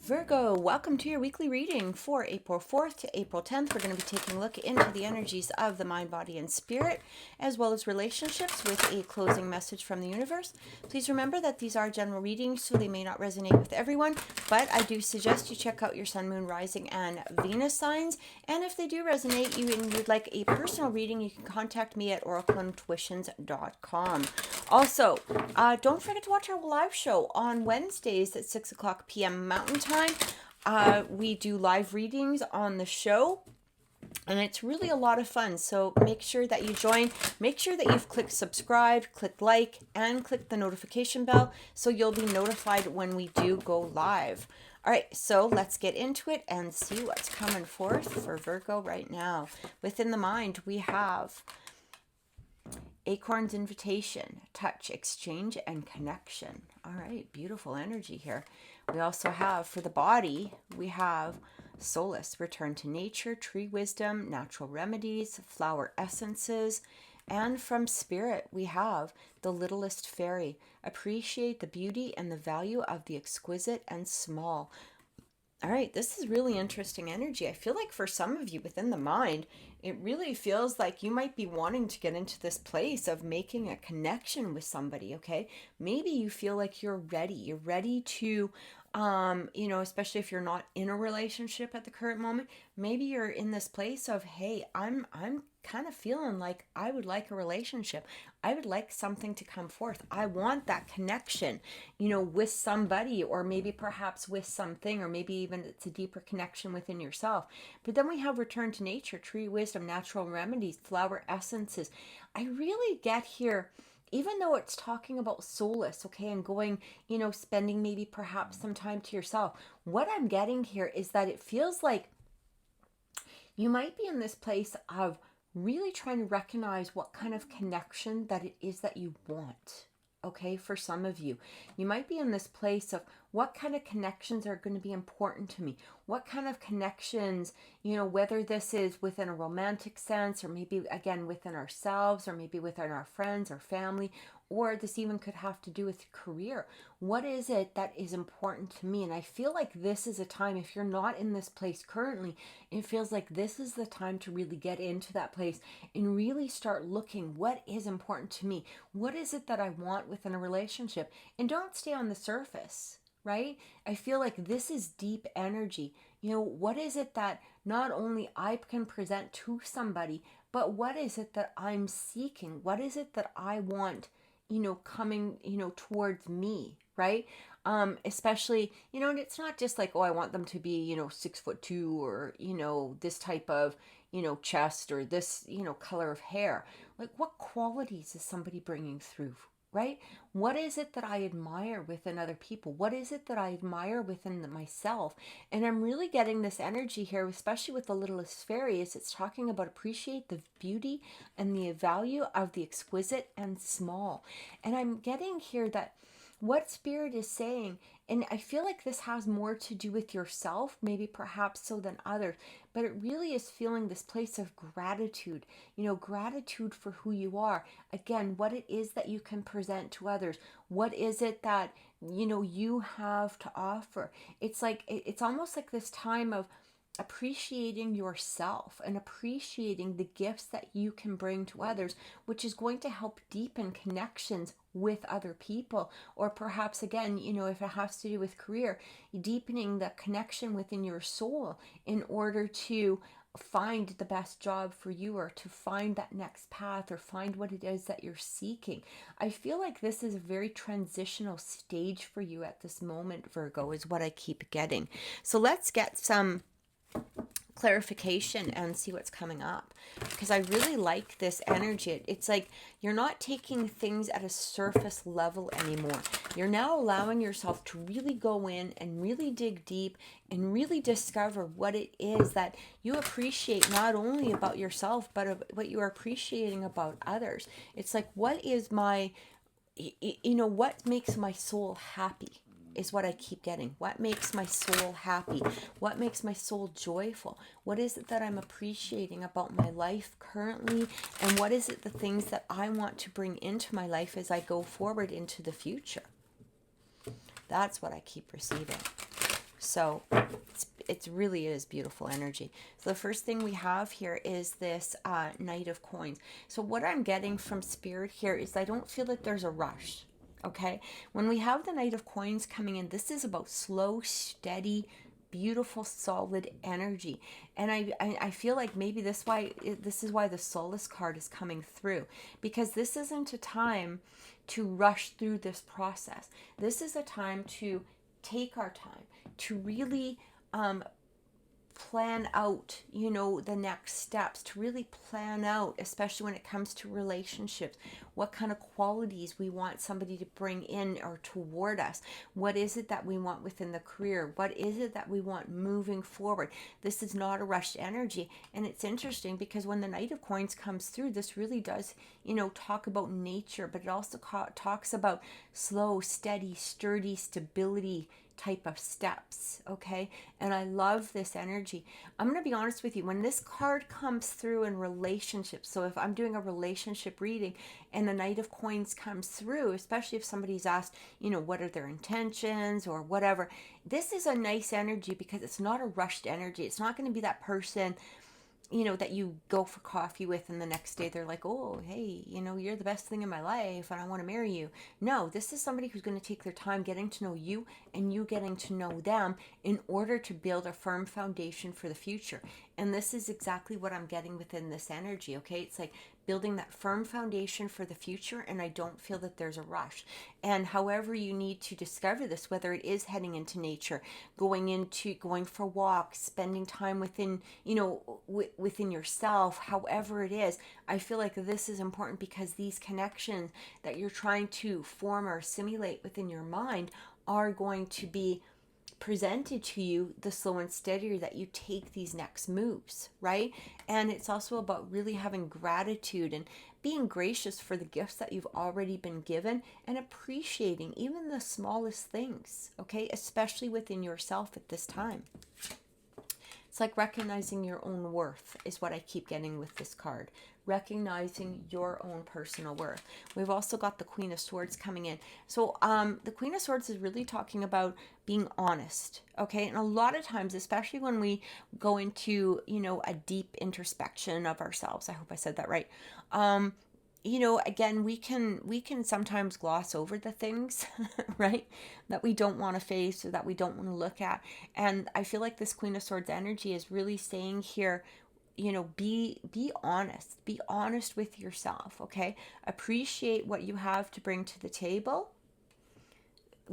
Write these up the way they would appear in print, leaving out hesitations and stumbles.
Virgo, welcome to your weekly reading for April 4th to April 10th. We're going to be taking a look into the energies of the mind, body, and spirit, as well as relationships with a closing message from the universe. Please remember that these are general readings, so they may not resonate with everyone, but I do suggest you check out your sun, moon, rising, and Venus signs. And if they do resonate and you'd like a personal reading, you can contact me at oracleintuitions.com. Also, don't forget to watch our live show on Wednesdays at 6 o'clock p.m. Mountain Time. We do live readings on the show, and it's really a lot of fun. So make sure that you join. Make sure that you've clicked subscribe, click like, and click the notification bell so you'll be notified when we do go live. All right, so let's get into it and see what's coming forth for Virgo right now. Within the mind, we have Acorn's invitation, touch, exchange, and connection. All right, beautiful energy here. We also have, for the body, we have solace, return to nature, tree wisdom, natural remedies, flower essences. And from spirit, we have the littlest fairy, appreciate the beauty and the value of the exquisite and small. All right, this is really interesting energy. I feel like for some of you within the mind, it really feels like you might be wanting to get into this place of making a connection with somebody, okay? Maybe you feel like you're ready. You're ready to, especially if you're not in a relationship at the current moment, maybe you're in this place of, hey, I'm kind of feeling like I would like a relationship. I would like something to come forth. I want that connection, with somebody, or maybe perhaps with something, or maybe even it's a deeper connection within yourself. But then we have return to nature, tree wisdom, natural remedies, flower essences. I really get here, even though it's talking about solace, okay, and going, spending maybe perhaps some time to yourself. What I'm getting here is that it feels like you might be in this place of really trying to recognize what kind of connection that it is that you want. Okay, for some of you, you might be in this place of what kind of connections are going to be important to me. What kind of connections, whether this is within a romantic sense, or maybe again within ourselves, or maybe within our friends or family, or this even could have to do with career. What is it that is important to me? And I feel like this is a time, if you're not in this place currently, it feels like this is the time to really get into that place and really start looking, what is important to me? What is it that I want within a relationship? And don't stay on the surface, right? I feel like this is deep energy. What is it that not only I can present to somebody, but what is it that I'm seeking? What is it that I want, coming, towards me, right? Especially, and it's not just like, oh, I want them to be, 6'2", or, this type of, chest, or this, color of hair. Like, what qualities is somebody bringing through, right? What is it that I admire within other people? What is it that I admire within myself? And I'm really getting this energy here, especially with the littlest fairy, is it's talking about appreciate the beauty and the value of the exquisite and small. And I'm getting here that what spirit is saying, and I feel like this has more to do with yourself, maybe perhaps so than others, but it really is feeling this place of gratitude, gratitude for who you are. Again, what it is that you can present to others. What is it that, you have to offer? It's like, it's almost like this time of appreciating yourself and appreciating the gifts that you can bring to others, which is going to help deepen connections with other people. Or perhaps again, if it has to do with career, deepening the connection within your soul in order to find the best job for you, or to find that next path, or find what it is that you're seeking. I feel like this is a very transitional stage for you at this moment, Virgo, is what I keep getting. So let's get some clarification and see what's coming up, because I really like this energy. It's like you're not taking things at a surface level anymore. You're now allowing yourself to really go in and really dig deep and really discover what it is that you appreciate, not only about yourself, but what you are appreciating about others. It's like, what is my, what makes my soul happy? Is what I keep getting. What makes my soul happy? What makes my soul joyful? What is it that I'm appreciating about my life currently? And what is it, the things that I want to bring into my life as I go forward into the future? That's what I keep receiving. So it really is beautiful energy. So the first thing we have here is this Knight of Coins. So what I'm getting from Spirit here is I don't feel that there's a rush. Okay, when we have the Knight of Coins coming in, this is about slow, steady, beautiful, solid energy. And I feel like maybe this is why the Solace card is coming through, because this isn't a time to rush through this process. This is a time to take our time, to really plan out, the next steps, to really plan out, especially when it comes to relationships, what kind of qualities we want somebody to bring in or toward us. What is it that we want within the career? What is it that we want moving forward? This is not a rushed energy. And it's interesting because when the Knight of Coins comes through, this really does, talk about nature, but it also talks about slow, steady, sturdy, stability type of steps. Okay, and I love this energy. I'm going to be honest with you, when this card comes through in relationships, so if I'm doing a relationship reading and the Knight of Coins comes through, especially if somebody's asked, what are their intentions or whatever, this is a nice energy because it's not a rushed energy. It's not going to be that person that you go for coffee with and the next day they're like, oh, hey, you're the best thing in my life and I want to marry you. No, this is somebody who's going to take their time getting to know you and you getting to know them in order to build a firm foundation for the future. And this is exactly what I'm getting within this energy, okay? It's like building that firm foundation for the future, and I don't feel that there's a rush. And however you need to discover this, whether it is heading into nature, going for walks, spending time within, within yourself, however it is, I feel like this is important because these connections that you're trying to form or simulate within your mind are going to be presented to you the slow and steadier that you take these next moves, right? And it's also about really having gratitude and being gracious for the gifts that you've already been given and appreciating even the smallest things, okay? Especially within yourself at this time. It's like recognizing your own worth is what I keep getting with this card. Recognizing your own personal worth. We've also got the Queen of Swords coming in. So the Queen of Swords is really talking about being honest, okay? And a lot of times, especially when we go into, a deep introspection of ourselves, I hope I said that right, again, we can sometimes gloss over the things, right, that we don't want to face or that we don't want to look at. And I feel like this Queen of Swords energy is really saying here, be honest. Be honest with yourself, okay? Appreciate what you have to bring to the table,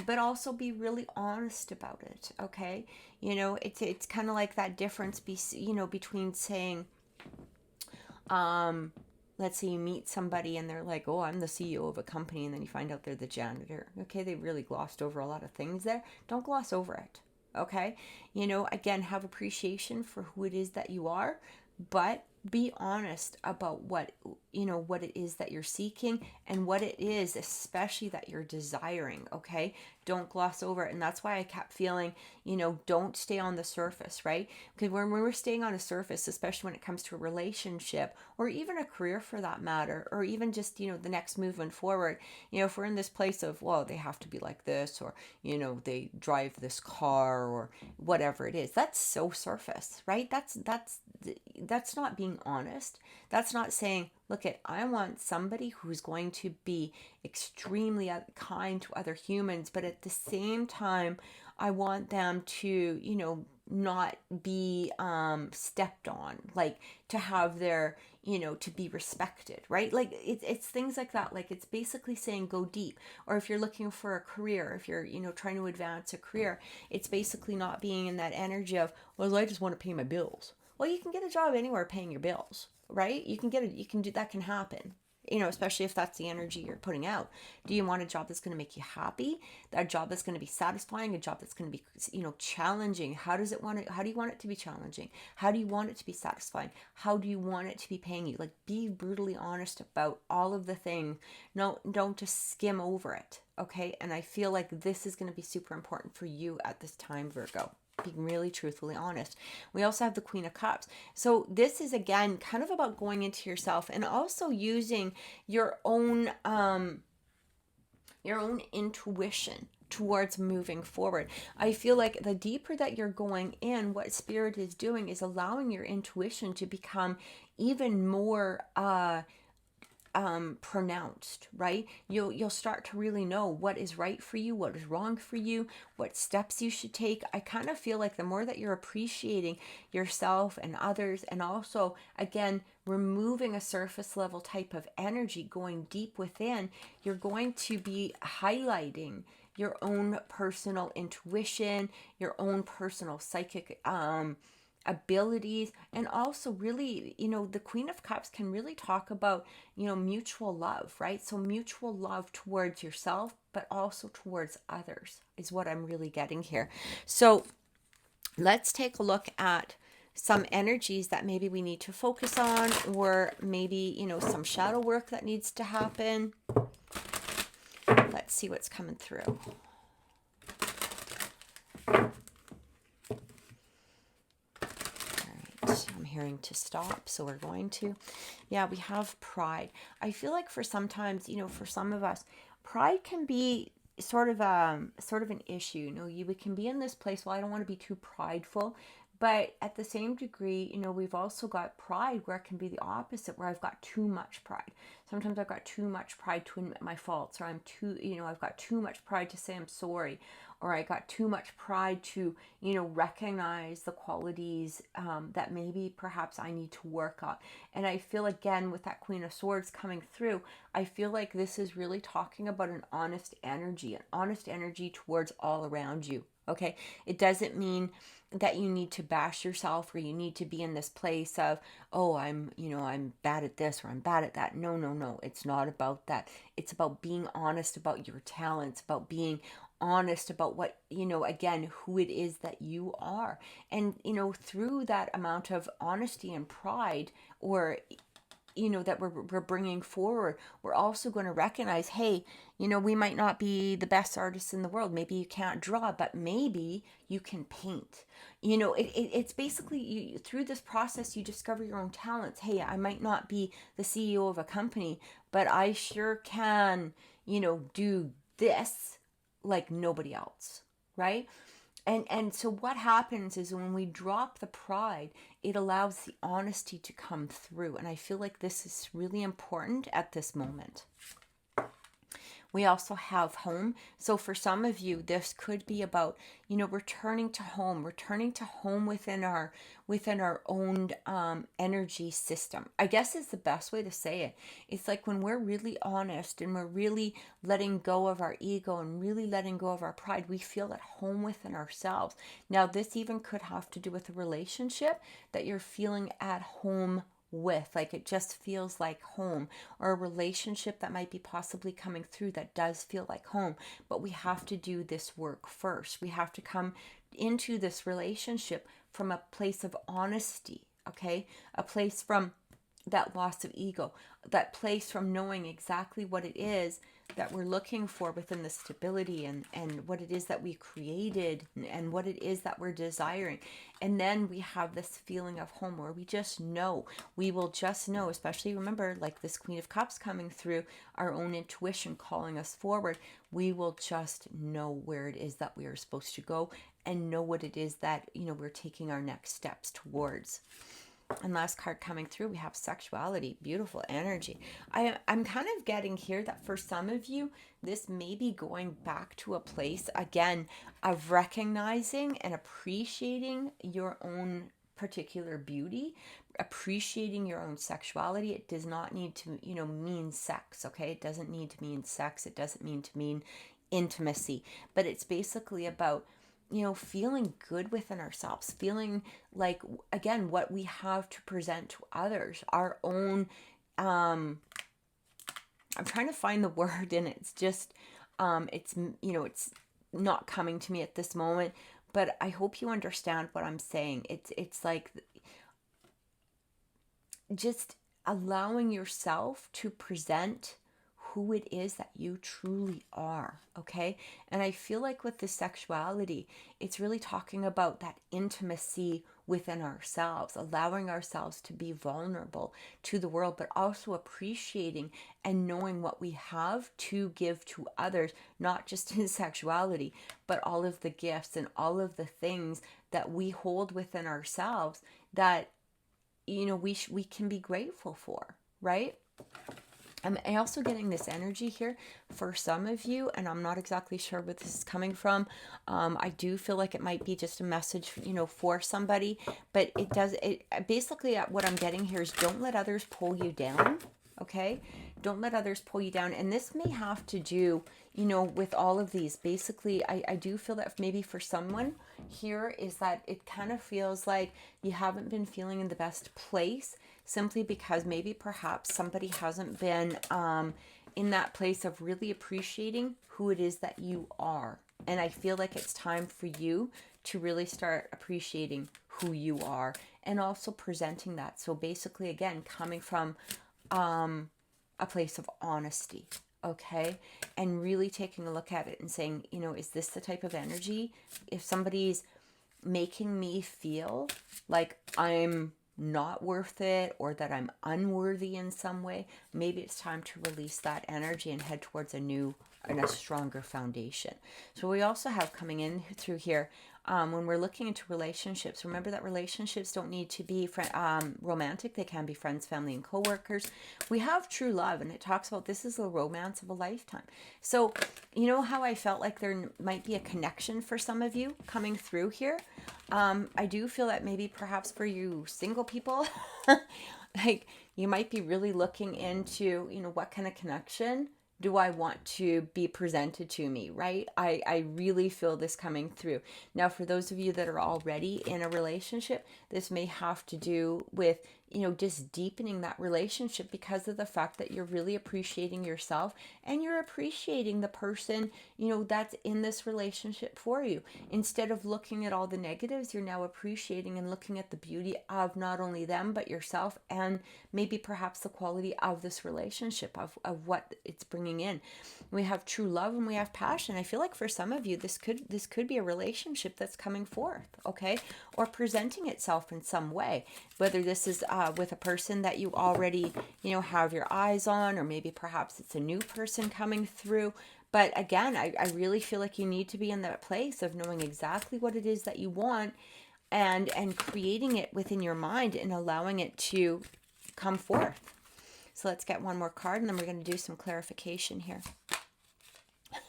but also be really honest about it, okay? It's kind of like that difference, between saying, let's say you meet somebody and they're like, oh, I'm the CEO of a company, and then you find out they're the janitor. Okay, they really glossed over a lot of things there. Don't gloss over it, okay? Again, have appreciation for who it is that you are, but be honest about what it is that you're seeking and what it is especially that you're desiring, okay? Don't gloss over it. And that's why I kept feeling, don't stay on the surface, right? Because when we're staying on a surface, especially when it comes to a relationship or even a career for that matter, or even just, the next movement forward, if we're in this place of, well, they have to be like this, or, they drive this car or whatever it is, that's so surface, right? That's not being honest. That's not saying, look, I want somebody who's going to be extremely kind to other humans, but at the same time, I want them to, not be stepped on, like to have their, to be respected, right? Like it's things like that. Like it's basically saying go deep. Or if you're looking for a career, if you're, trying to advance a career, it's basically not being in that energy of, well, I just want to pay my bills. Well, you can get a job anywhere paying your bills, right? You can do that, can happen, especially if that's the energy you're putting out. Do you want a job that's going to make you happy? A job that's going to be satisfying? A job that's going to be, challenging? How do you want it to be challenging? How do you want it to be satisfying? How do you want it to be paying you? Like, be brutally honest about all of the things. No, don't just skim over it, okay? And I feel like this is going to be super important for you at this time, Virgo. Being really truthfully honest. We also have the Queen of Cups. So this is, again, kind of about going into yourself and also using your own intuition, towards moving forward. I feel like the deeper that you're going in, what Spirit is doing is allowing your intuition to become even more pronounced, right? You'll start to really know what is right for you, what is wrong for you, what steps you should take. I kind of feel like the more that you're appreciating yourself and others, and also again removing a surface level type of energy, going deep within, you're going to be highlighting your own personal intuition, your own personal psychic abilities, and also really, the Queen of Cups can really talk about, mutual love, right? So mutual love towards yourself, but also towards others is what I'm really getting here. So let's take a look at some energies that maybe we need to focus on, or maybe, some shadow work that needs to happen. Let's see what's coming through. I'm hearing to stop, so we're going to. Yeah, we have pride. I feel like for sometimes, for some of us, pride can be sort of an issue. We can be in this place, well, I don't want to be too prideful, but at the same degree, we've also got pride where it can be the opposite, where I've got too much pride. Sometimes I've got too much pride to admit my faults, or I've got too much pride to say I'm sorry, or I got too much pride to, recognize the qualities that maybe perhaps I need to work on. And I feel, again, with that Queen of Swords coming through, I feel like this is really talking about an honest energy towards all around you. Okay, it doesn't mean that you need to bash yourself, or you need to be in this place of, oh, I'm bad at this, or I'm bad at that. No, it's not about that. It's about being honest about your talents, about being honest about what, again, who it is that you are. And, through that amount of honesty and pride, or that we're bringing forward, we're also going to recognize, hey, we might not be the best artists in the world. Maybe you can't draw, but maybe you can paint. It's basically, through this process, you discover your own talents. Hey, I might not be the CEO of a company, but I sure can, do this like nobody else, right? And so what happens is when we drop the pride, it allows the honesty to come through. And I feel like this is really important at this moment. We also have home. So for some of you, this could be about, returning to home within our own energy system. I guess is the best way to say it. It's like when we're really honest and we're really letting go of our ego and really letting go of our pride, we feel at home within ourselves. Now, this even could have to do with a relationship that you're feeling at home with, like it just feels like home, or a relationship that might be possibly coming through that does feel like home. But we have to do this work first. We have to come into this relationship from a place of honesty, okay? A place from that loss of ego, that place from knowing exactly what it is that we're looking for within the stability, and what it is that we created, and what it is that we're desiring. And then we have this feeling of home where we will just know, especially remember, like this Queen of Cups coming through, our own intuition calling us forward. We will just know where it is that we are supposed to go, and know what it is that, we're taking our next steps towards. And last card coming through, we have sexuality, beautiful energy. I'm kind of getting here that for some of you, this may be going back to a place, again, of recognizing and appreciating your own particular beauty, appreciating your own sexuality. It does not need to, mean sex, okay? It doesn't need to mean sex. It doesn't mean to mean intimacy, but it's basically about, feeling good within ourselves, feeling like, again, what we have to present to others, our own, I'm trying to find the word, and it's just, it's not coming to me at this moment, but I hope you understand what I'm saying. It's like just allowing yourself to present who it is that you truly are, okay? And I feel like with the sexuality, it's really talking about that intimacy within ourselves, allowing ourselves to be vulnerable to the world, but also appreciating and knowing what we have to give to others, not just in sexuality, but all of the gifts and all of the things that we hold within ourselves that, you know, we can be grateful for, right? I'm also getting this energy here for some of you, and I'm not exactly sure where this is coming from. I do feel like it might be just a message, you know, for somebody, but it basically what I'm getting here is don't let others pull you down, okay? Don't let others pull you down. And this may have to do, you know, with all of these. Basically, I do feel that maybe for someone here is that it kind of feels like you haven't been feeling in the best place, simply because maybe perhaps somebody hasn't been in that place of really appreciating who it is that you are. And I feel like it's time for you to really start appreciating who you are and also presenting that. So basically, again, coming from a place of honesty, okay? And really taking a look at it and saying, you know, is this the type of energy? If somebody's making me feel like I'm not worth it or that I'm unworthy in some way, maybe it's time to release that energy and head towards a new and a stronger foundation. So we also have coming in through here, when we're looking into relationships, remember that relationships don't need to be romantic. They can be friends, family, and coworkers. We have true love, and it talks about this is the romance of a lifetime. So you know how I felt like there might be a connection for some of you coming through here? I do feel that maybe perhaps for you single people, like you might be really looking into, you know, what kind of connection do I want to be presented to me, right? I really feel this coming through. Now, for those of you that are already in a relationship, this may have to do with, you know, just deepening that relationship because of the fact that you're really appreciating yourself and you're appreciating the person, you know, that's in this relationship for you. Instead of looking at all the negatives, you're now appreciating and looking at the beauty of not only them, but yourself and maybe perhaps the quality of this relationship, of what it's bringing in. We have true love and we have passion. I feel like for some of you, this could be a relationship that's coming forth, okay? Or presenting itself in some way, whether this is with a person that you already, you know, have your eyes on, or maybe perhaps it's a new person coming through. But again, I really feel like you need to be in that place of knowing exactly what it is that you want and creating it within your mind and allowing it to come forth. So let's get one more card and then we're going to do some clarification here.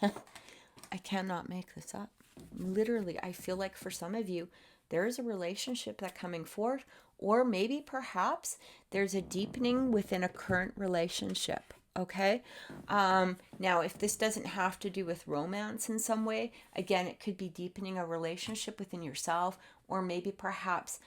I cannot make this up. Literally, I feel like for some of you, there is a relationship that's coming forth, or maybe perhaps there's a deepening within a current relationship. Okay. Now, if this doesn't have to do with romance in some way, again, it could be deepening a relationship within yourself, or maybe perhaps,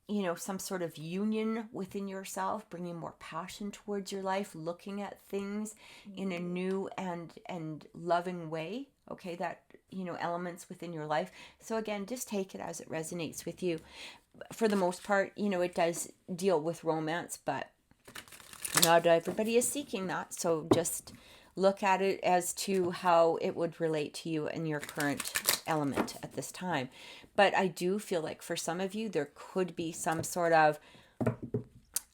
you know, some sort of union within yourself, bringing more passion towards your life, looking at things in a new and loving way. Okay. That, you know, elements within your life. So again, just take it as it resonates with you. For the most part, you know, it does deal with romance, but not everybody is seeking that. So just look at it as to how it would relate to you in your current element at this time. But I do feel like for some of you, there could be some sort of,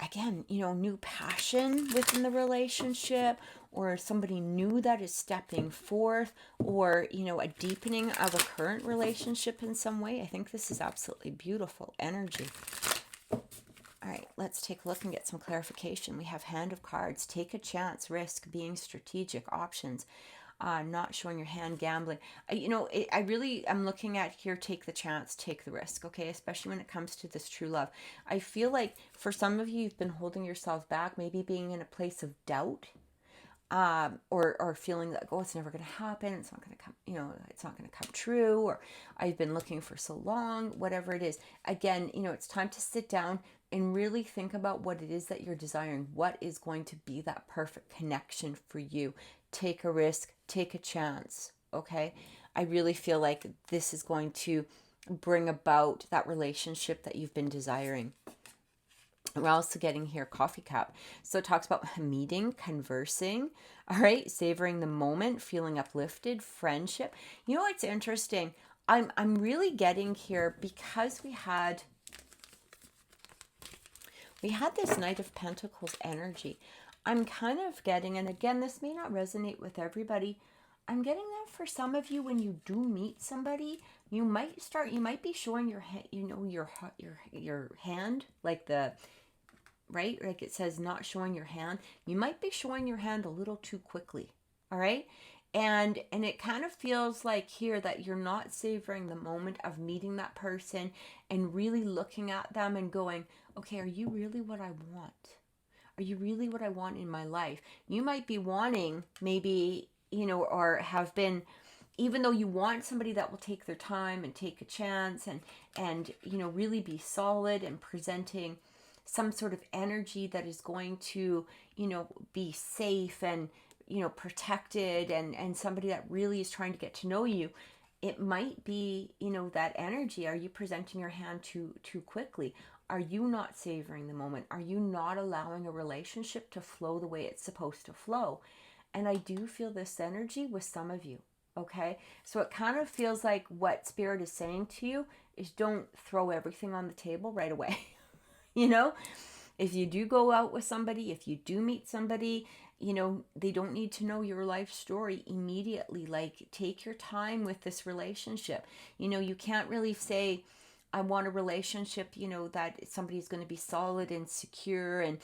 again, you know, new passion within the relationship, or somebody new that is stepping forth, or, you know, a deepening of a current relationship in some way. I think this is absolutely beautiful energy. All right, let's take a look and get some clarification. We have Hand of Cards. Take a chance, risk, being strategic, options, not showing your hand, gambling. I'm looking at here, take the chance, take the risk, okay? Especially when it comes to this true love. I feel like for some of you, you've been holding yourself back, maybe being in a place of doubt, or feeling like, oh, it's never going to happen, it's not going to come, you know, it's not going to come true, or I've been looking for so long, whatever it is. Again, you know, it's time to sit down and really think about what it is that you're desiring. What is going to be that perfect connection for you? Take a risk, take a chance, okay? I really feel like this is going to bring about that relationship that you've been desiring. We're also getting here coffee cup. So it talks about meeting, conversing, all right, savoring the moment, feeling uplifted, friendship. You know what's interesting? I'm really getting here because we had this Knight of Pentacles energy. I'm kind of getting, and again, this may not resonate with everybody. I'm getting that for some of you, when you do meet somebody, you might be showing your your hand, like the, right? Like it says not showing your hand. You might be showing your hand a little too quickly. All right? And it kind of feels like here that you're not savoring the moment of meeting that person and really looking at them and going, okay, are you really what I want? Are you really what I want in my life? You might be wanting, maybe, or have been, even though you want somebody that will take their time and take a chance and really be solid and presenting some sort of energy that is going to, be safe and, protected, and somebody that really is trying to get to know you. It might be, that energy. Are you presenting your hand too quickly? Are you not savoring the moment? Are you not allowing a relationship to flow the way it's supposed to flow? And I do feel this energy with some of you. Okay, so it kind of feels like what Spirit is saying to you is, don't throw everything on the table right away. If you do go out with somebody, if you do meet somebody, they don't need to know your life story immediately. Like, take your time with this relationship. You can't really say, I want a relationship, that somebody's going to be solid and secure and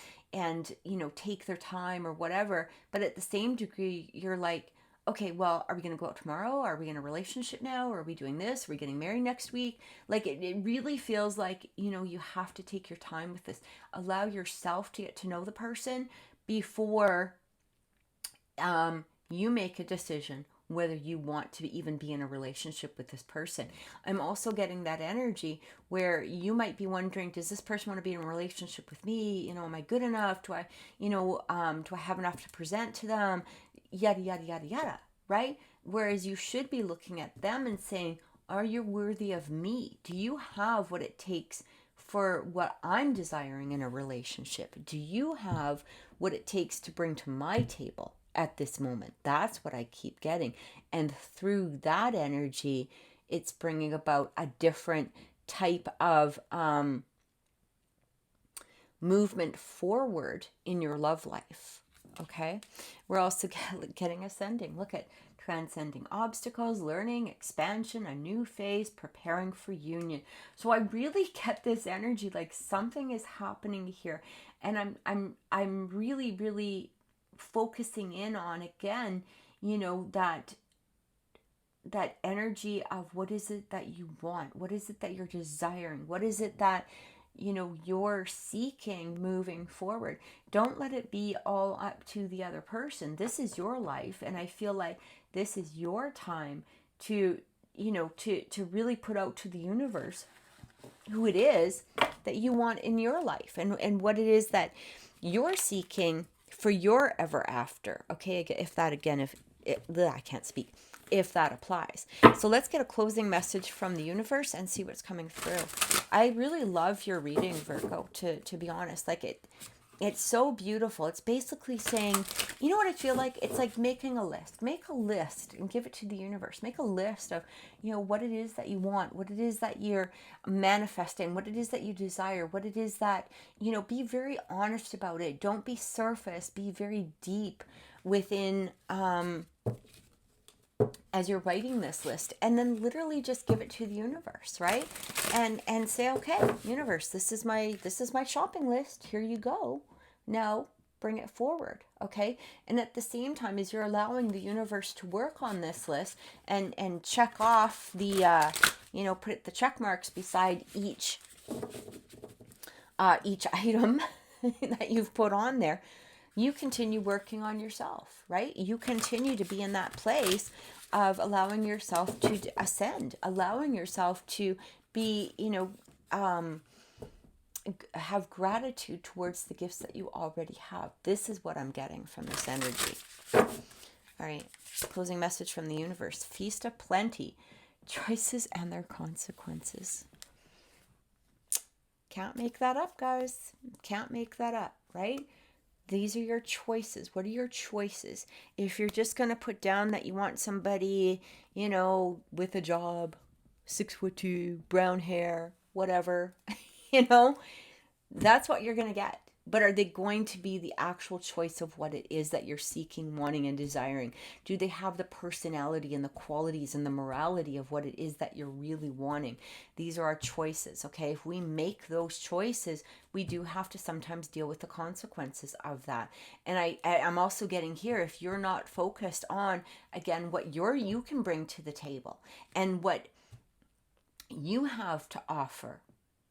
take their time or whatever. But at the same degree, you're like, okay, well, are we going to go out tomorrow? Are we in a relationship now? Are we doing this? Are we getting married next week? Like, it really feels like, you have to take your time with this. Allow yourself to get to know the person before you make a decision whether you want to even be in a relationship with this person. I'm also getting that energy where you might be wondering, does this person want to be in a relationship with me? Am I good enough? Do I have enough to present to them? Yada, yada, yada, yada, right? Whereas you should be looking at them and saying, are you worthy of me? Do you have what it takes for what I'm desiring in a relationship? Do you have what it takes to bring to my table at this moment? That's what I keep getting. And through that energy, it's bringing about a different type of movement forward in your love life. Okay, we're also getting ascending. Look at transcending obstacles, learning, expansion, a new phase, preparing for union. So I really get this energy like something is happening here, and I'm really focusing in on, again, that energy of what is it that you want, what is it that you're desiring, what is it that you're seeking moving forward. Don't let it be all up to the other person. This is your life, and I feel like this is your time to to really put out to the universe who it is that you want in your life, and what it is that you're seeking for your ever after. Okay, if that again, I can't speak, if that applies. So let's get a closing message from the universe and see what's coming through. I really love your reading, Virgo, to be honest. Like, it's so beautiful. It's basically saying, you know what I feel like? It's like making a list. Make a list and give it to the universe. Make a list of, what it is that you want, what it is that you're manifesting, what it is that you desire, what it is that, be very honest about it. Don't be surface. Be very deep within, as you're writing this list, and then literally just give it to the universe, right? And say, okay, universe, this is my shopping list. Here you go. Now bring it forward, okay? And at the same time, as you're allowing the universe to work on this list and check off the put the check marks beside each item that you've put on there, you continue working on yourself, right? You continue to be in that place of allowing yourself to ascend, allowing yourself to be, have gratitude towards the gifts that you already have. This is what I'm getting from this energy. All right, closing message from the universe. Feast of plenty, choices and their consequences. Can't make that up, guys. Can't make that up, right? These are your choices. What are your choices? If you're just going to put down that you want somebody, you know, with a job, 6'2", brown hair, whatever, you know, that's what you're going to get. But are they going to be the actual choice of what it is that you're seeking, wanting, and desiring? Do they have the personality and the qualities and the morality of what it is that you're really wanting? These are our choices, okay? If we make those choices, we do have to sometimes deal with the consequences of that. And I'm also getting here, if you're not focused on, again, what you can bring to the table and what you have to offer,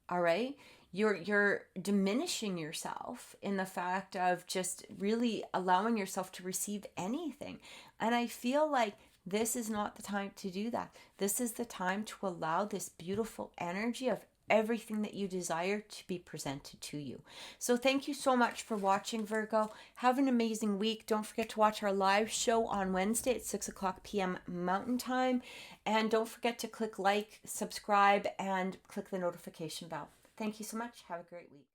all right? You're diminishing yourself in the fact of just really allowing yourself to receive anything. And I feel like this is not the time to do that. This is the time to allow this beautiful energy of everything that you desire to be presented to you. So thank you so much for watching, Virgo. Have an amazing week. Don't forget to watch our live show on Wednesday at 6 o'clock p.m. Mountain Time. And don't forget to click like, subscribe, and click the notification bell. Thank you so much. Have a great week.